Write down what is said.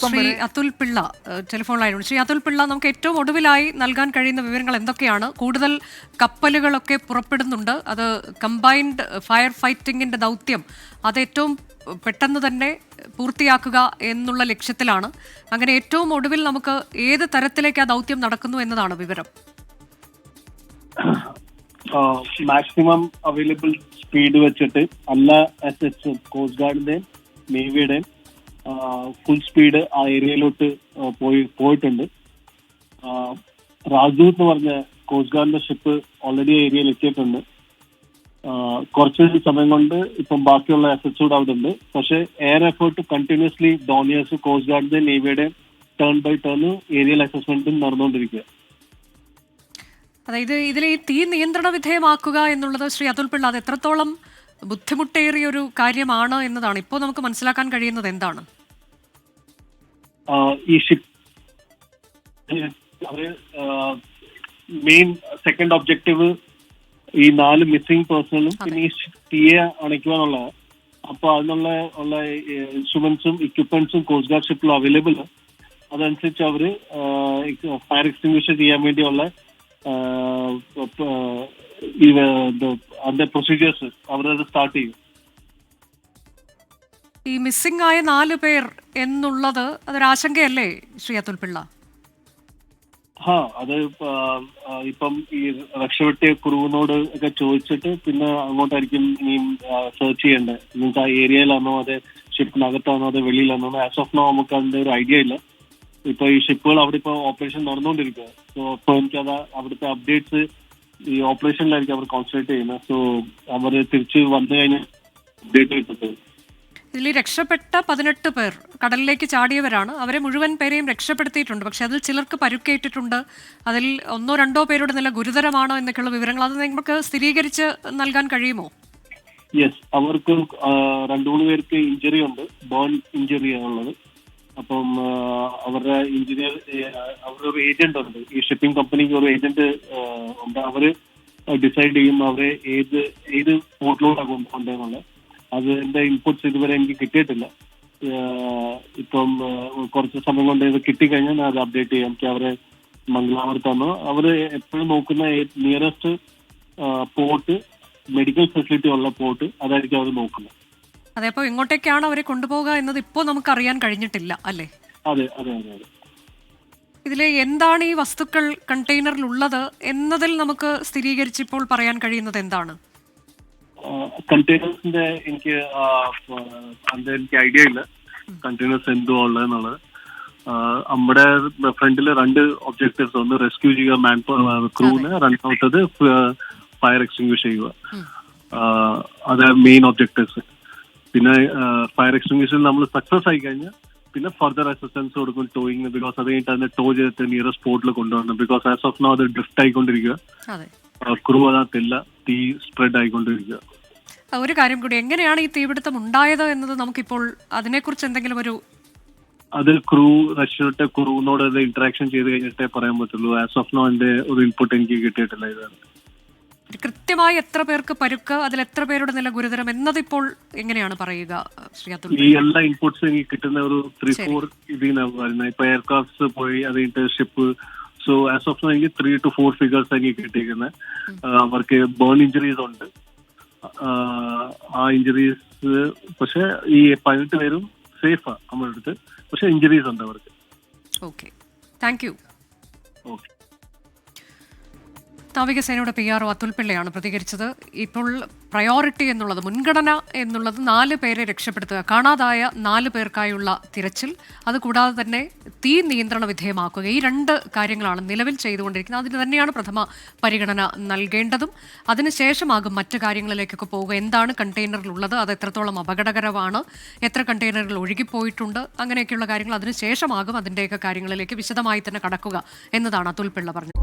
Shri Atul Pillai telephone ലൈനുണ്ട്. Shri Atul Pillai, നമുക്ക് ഏറ്റവും ഒടുവിലായി നൽകാൻ കഴിയുന്ന വിവരങ്ങൾ എന്തൊക്കെയാണ്? കൂടുതൽ കപ്പലുകളൊക്കെ പുറപ്പെടുന്നുണ്ട്. അത് കമ്പൈൻഡ് ഫയർ ഫൈറ്റിംഗിന്റെ ദൗത്യം അത് ഏറ്റവും പെട്ടെന്ന് തന്നെ പൂർത്തിയാക്കുക എന്നുള്ള ലക്ഷ്യത്തിലാണ്. അങ്ങനെ ഏറ്റവും ഒടുവിൽ നമുക്ക് ഏത് തരത്തിലേക്ക് ആ ദൗത്യം നടക്കുന്നു എന്നതാണ് വിവരം. മാക്സിമം അവൈലബിൾ സ്പീഡ് വെച്ചിട്ട് എല്ലാ അസറ്റ്സും കോസ്റ്റ് ഗാർഡിന്റെയും നേവിയുടെയും ഫുൾ സ്പീഡ് ആ ഏരിയയിലോട്ട് പോയിട്ടുണ്ട്. രാജ്ദൂത് എന്ന് പറഞ്ഞ കോസ്റ്റ് ഗാർഡിന്റെ ഷിപ്പ് ഓൾറെഡി ഏരിയയിൽ എത്തിയിട്ടുണ്ട്. കുറച്ച് സമയം കൊണ്ട് ഇപ്പം ബാക്കിയുള്ള അസറ്റ്സ് കൂടെ അവിടെ ഉണ്ട്. പക്ഷെ air effort continuously Dorniers coast ഗാർഡിന്റെ നേവിയുടെ ടേൺ ബൈ ടേൺ ഏരിയൽ അസസ്മെന്റും നടന്നുകൊണ്ടിരിക്കുക. അതായത് ഇതിൽ ഈ തീ നിയന്ത്രണ വിധേയമാക്കുക എന്നുള്ളത് ശ്രീ അതുൽ പിള്ള അത് എത്രത്തോളം ബുദ്ധിമുട്ടേറിയ ഒരു കാര്യമാണ് എന്നതാണ് ഇപ്പോൾ നമുക്ക് മനസ്സിലാക്കാൻ കഴിയുന്നത്. എന്താണ് ഈ ഷിപ്പ് മെയിൻ സെക്കൻഡ് ഒബ്ജക്റ്റീവ് ഈ 4 മിസ്സിംഗ് പേഴ്സണലും പിന്നെ ഈ തീയെ അണയ്ക്കുക എന്നുള്ളത്. അപ്പൊ അതിനുള്ള ഇൻസ്ട്രുമെന്റ്സും ഇക്വിപ്മെന്റ്സും കോസ്റ്റ് ഗാർഡ് ഷിപ്പിൽ അവൈലബിൾ. അതനുസരിച്ച് അവര് ഫയർ എക്സ്റ്റിംഗ്വിഷ് ചെയ്യാൻ വേണ്ടിയുള്ള അതിന്റെ പ്രൊസീജിയേഴ്സ് അവരത് സ്റ്റാർട്ട് ചെയ്യും. ഈ മിസ്സിംഗ് ആയ 4 പേർ എന്നുള്ളത് അതൊരാശങ്കയല്ലേ ശ്രീ അതുൽ പിള്ള? അത് ഇപ്പം ഈ രക്ഷപ്പെട്ടിയ ക്രൂവിനോട് ഒക്കെ ചോദിച്ചിട്ട് പിന്നെ അങ്ങോട്ടായിരിക്കും ഇനിയും സെർച്ച് ചെയ്യേണ്ടത്. മീൻസ് ആ ഏരിയയിലാണോ അതെ ഷിപ്പിനകത്താണോ അതെ വെളിയിലാണോ? ആസ് ഓഫ് നോ നമുക്ക് അതിന്റെ ഒരു ഐഡിയ ഇല്ല. ഇപ്പൊ ഈ ഷിപ്പുകൾ അവിടെ ഇപ്പൊ ഓപ്പറേഷൻ നടന്നുകൊണ്ടിരിക്കുക. സോ ഇപ്പൊ എനിക്കത് അവിടുത്തെ അപ്ഡേറ്റ്സ് ഈ ഓപ്പറേഷനിലായിരിക്കും അവർ കോൺസെൻട്രേറ്റ് ചെയ്യുന്നത്. സോ അവർ തിരിച്ച് വന്നു കഴിഞ്ഞാൽ അപ്ഡേറ്റ് കിട്ടുന്നത്. ഇതിൽ രക്ഷപ്പെട്ട 18 പേർ കടലിലേക്ക് ചാടിയവരാണ്. അവരെ മുഴുവൻ പേരെയും രക്ഷപ്പെടുത്തിയിട്ടുണ്ട്. പക്ഷെ അതിൽ ചിലർക്ക് പരുക്കേറ്റിട്ടുണ്ട്. അതിൽ 1-2 പേരുടെ നില ഗുരുതരമാണോ എന്നൊക്കെയുള്ള വിവരങ്ങൾ അത് നിങ്ങൾക്ക് സ്ഥിരീകരിച്ച് നൽകാൻ കഴിയുമോ? യെസ്, അവർക്ക് 2-3 പേർക്ക് ഇഞ്ചുറി ഉണ്ട്. ബേൺ ഇഞ്ചുറി ആണുള്ളത്. അപ്പം അവരുടെ എഞ്ചിനീയർ അവരുടെ ഒരു ഏജന്റ് ഉണ്ട്. ഈ ഷിപ്പിംഗ് കമ്പനിക്ക് ഒരു ഏജന്റ് ഉണ്ട്. അവര് ഡിസൈഡ് ചെയ്യും അവരെ ഏത് പോർട്ടിലോട്ടാണ് കൊണ്ടുപോകേണ്ടതെന്നുള്ളത്. അതിന്റെ ഇൻപുട്സ് ഇതുവരെ എനിക്ക് കിട്ടിയിട്ടില്ല. ഇപ്പം കുറച്ച് സമയം കൊണ്ട് ഇത് കിട്ടിക്കഴിഞ്ഞാൽ ഞാൻ അത് അപ്ഡേറ്റ് ചെയ്യാം. എനിക്ക് അവരെ മംഗലാപുരത്താണോ അവര് എപ്പോഴും നോക്കുന്ന നിയറസ്റ്റ് പോർട്ട്, മെഡിക്കൽ ഫെസിലിറ്റി ഉള്ള പോർട്ട് അതായിരിക്കും അവർ നോക്കുന്നത്. അതേപ്പോ ഇങ്ങോട്ടേക്കാണ് അവരെ കൊണ്ടുപോകുക എന്നത് ഇപ്പോൾ നമുക്ക് അറിയാൻ കഴിഞ്ഞിട്ടില്ല അല്ലേ? അതെ അതെ അതെ അതെ. ഇതിലെ എന്താണ് ഈ വസ്തുക്കൾ കണ്ടെയ്നറിൽ ഉള്ളത് എന്നതിൽ നമുക്ക് സ്ഥിരീകരിച്ചിപ്പോൾ പറയാൻ കഴിയുന്നത് എന്താണ്? കണ്ടെയ്നേഴ്സിന്റെ എനിക്ക് ഐഡിയ ഇല്ല കണ്ടെയ്നേഴ്സ് എന്തോ ഉള്ളതെന്നുള്ളത്. നമ്മുടെ ഫ്രണ്ടില് 2 ഒബ്ജക്റ്റീവ്സ്. ഒന്ന് റെസ്ക്യൂ ചെയ്യുക ക്രൂവിനെ, രണ്ടാമത്തത് ഫയർ എക്സ്റ്റിംഗ്വിഷ് ചെയ്യുക. അത് മെയിൻ ഒബ്ജക്റ്റീവ്സ്. പിന്നെ ഫയർ എക്സ്റ്റിംഗ്വിഷനിൽ നമ്മൾ സക്സസ് ആയി കഴിഞ്ഞാൽ പിന്നെ ഫർദർ അസിസ്റ്റൻസ് കൊടുക്കും ടോയിങ്. ബിക്കോസ് അത് കഴിഞ്ഞിട്ട് അതിനെ ടോ ചെയ്തിട്ട് നിയറസ്റ്റ് സ്പോട്ടിൽ കൊണ്ടുവരണം. ബിക്കോസ് ആസ് ഓഫ് നോ അത് ഡ്രിഫ്റ്റ് ആയിക്കൊണ്ടിരിക്കുക. ക്രൂ അതിനകത്തില്ല, തീ സ്പ്രെഡ് ആയിക്കൊണ്ടിരിക്കുക. ഒരു കാര്യം കൂടി, എങ്ങനെയാണ് ഈ തീപിടുത്തം ഉണ്ടായത് എന്നത് നമുക്കിപ്പോൾ അതിനെക്കുറിച്ച് എന്തെങ്കിലും അത് രക്ഷപ്പെട്ട ക്രൂവിനോട് അത് ഇന്ററാക്ഷൻ ചെയ്ത് കഴിഞ്ഞിട്ടേ പറയാൻ പറ്റുള്ളൂ. ആസ് ഓഫ് നോ അതിന്റെ ഒരു ഇൻപുട്ട് എനിക്ക് കിട്ടിയിട്ടില്ല. ഇതാണ് കൃത്യമായി എത്ര പേർക്ക് പരുക്ക്, അതിൽ എത്ര പേരുടെ നില ഗുരുതരം എന്നതിപ്പോൾ എങ്ങനെയാണ് പറയുക ശ്രീ അതുൽ? ഈ എല്ലാ ഇൻപുട്സും എനിക്ക് കിട്ടുന്ന ഒരു 3-4 ഇതിനാണ് പറയുന്നത്. ഇപ്പൊ എയർക്രാഫ്റ്റ്സ് പോയി, അത് കഴിഞ്ഞിട്ട് ship. So as of now എനിക്ക് 3 to 4 ഫിഗേഴ്സ് എനിക്ക് കിട്ടിയിരിക്കുന്നത്. അവർക്ക് ബേൺ ഇഞ്ചുറീസ് ഉണ്ട്. ആ ഇഞ്ചുറീസ് പക്ഷെ ഈ 18 പേരും സേഫാ നമ്മുടെ അടുത്ത്. പക്ഷെ ഇഞ്ചുറീസ് ഉണ്ട് അവർക്ക്. Okay, thank you. ഓക്കെ. നാവികസേനയുടെ PRO അതുൽ പിള്ളയാണ് പ്രതികരിച്ചത്. ഇപ്പോൾ പ്രയോറിറ്റി എന്നുള്ളത്, മുൻഗണന എന്നുള്ളത് 4 പേരെ രക്ഷപ്പെടുത്തുക, കാണാതായ 4 പേർക്കായുള്ള തിരച്ചിൽ, അതുകൂടാതെ തന്നെ തീ നിയന്ത്രണ വിധേയമാക്കുക. ഈ 2 കാര്യങ്ങളാണ് നിലവിൽ ചെയ്തുകൊണ്ടിരിക്കുന്നത്. അതിന് തന്നെയാണ് പ്രഥമ പരിഗണന നൽകേണ്ടതും. അതിനുശേഷമാകും മറ്റ് കാര്യങ്ങളിലേക്കൊക്കെ പോവുക. എന്താണ് കണ്ടെയ്നറിലുള്ളത്, അത് എത്രത്തോളം അപകടകരമാണ്, എത്ര കണ്ടെയ്നറുകൾ ഒഴുകിപ്പോയിട്ടുണ്ട്, അങ്ങനെയൊക്കെയുള്ള കാര്യങ്ങൾ അതിനുശേഷമാകും അതിൻ്റെയൊക്കെ കാര്യങ്ങളിലേക്ക് വിശദമായി തന്നെ കടക്കുക എന്നതാണ് അതുൽ പിള്ള പറഞ്ഞത്.